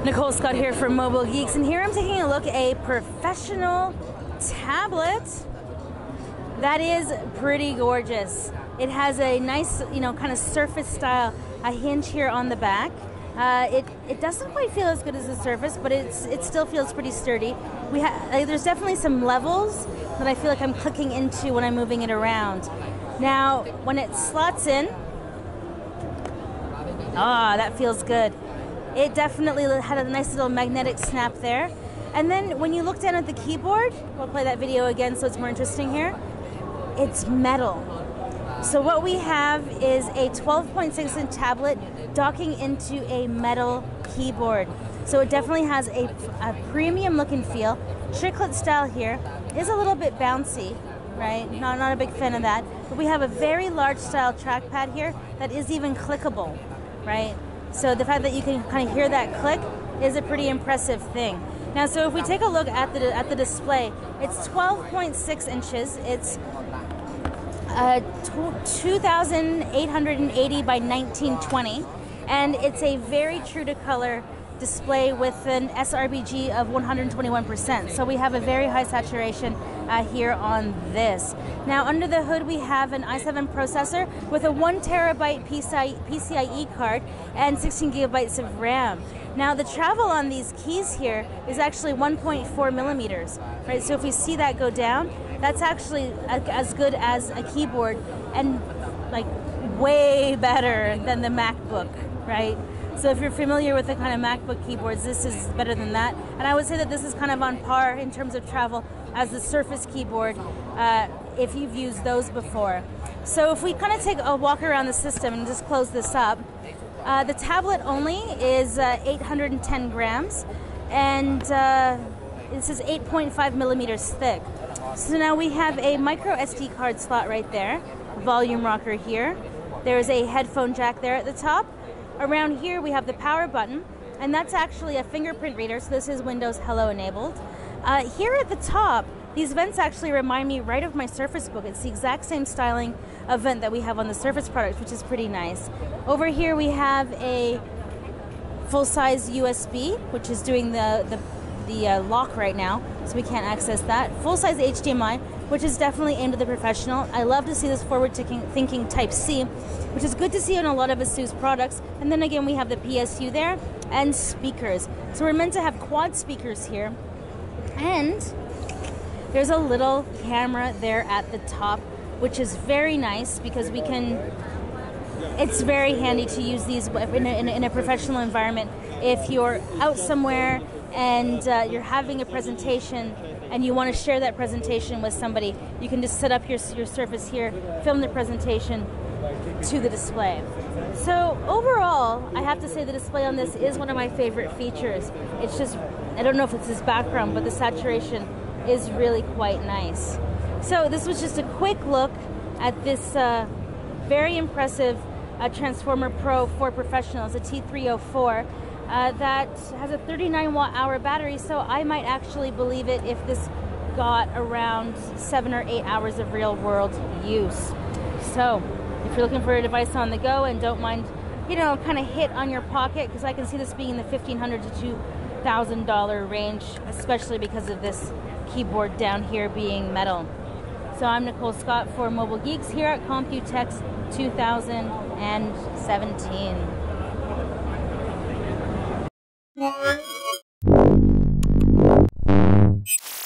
Nicole Scott here from Mobile Geeks, and here I'm taking a look at a professional tablet that is pretty gorgeous. It has a nice, kind of Surface style, a hinge here on the back. It doesn't quite feel as good as the Surface, but it still feels pretty sturdy. There's definitely some levels that I feel like I'm clicking into when I'm moving it around. Now, when it slots in, that feels good. It definitely had a nice little magnetic snap there. And then when you look down at the keyboard, we'll play that video again so it's more interesting here, it's metal. So what we have is a 12.6-inch tablet docking into a metal keyboard. So it definitely has a premium look and feel. Chiclet style here is a little bit bouncy, right? Not a big fan of that. But we have a very large style trackpad here that is even clickable, right? So the fact that you can kind of hear that click is a pretty impressive thing. Now, so if we take a look at the display, it's 12.6 inches. It's 2,880 by 1920, and it's a very true to color display with an sRBG of 121%. So we have a very high saturation here on this. Now under the hood we have an i7 processor with a 1 terabyte PCIe card and 16 gigabytes of RAM. Now the travel on these keys here is actually 1.4 millimeters, right? So if we see that go down, that's actually as good as a keyboard and like way better than the MacBook, right? So if you're familiar with the kind of MacBook keyboards, this is better than that. And I would say that this is kind of on par in terms of travel as the Surface keyboard if you've used those before. So if we kind of take a walk around the system and just close this up, the tablet only is 810 grams and this is 8.5 millimeters thick. So now we have a micro SD card slot right there, volume rocker here. There's a headphone jack there at the top. Around here we have the power button, and that's actually a fingerprint reader, so this is Windows Hello enabled. Here at the top, these vents actually remind me right of my Surface Book. It's the exact same styling of vent that we have on the Surface products, which is pretty nice. Over here we have a full-size USB, which is doing the lock right now, so we can't access that. Full-size HDMI, which is definitely aimed at the professional. I love to see this forward-thinking Type-C, which is good to see on a lot of ASUS products. And then again, we have the PSU there and speakers. So we're meant to have quad speakers here. And there's a little camera there at the top, which is very nice because we can, it's very handy to use these in a professional environment. If you're out somewhere and you're having a presentation and you want to share that presentation with somebody, you can just set up your Surface here, film the presentation to the display. So overall, I have to say the display on this is one of my favorite features. It's just, I don't know if it's this background, but the saturation is really quite nice. So this was just a quick look at this very impressive Transformer Pro for Professionals, a T304. That has a 39 watt-hour battery, so I might actually believe it if this got around 7 or 8 hours of real-world use. So if you're looking for a device on the go and don't mind, kind of hit on your pocket, because I can see this being in the $1,500 to $2,000 range, especially because of this keyboard down here being metal. So I'm Nicole Scott for Mobile Geeks here at Computex 2017. What?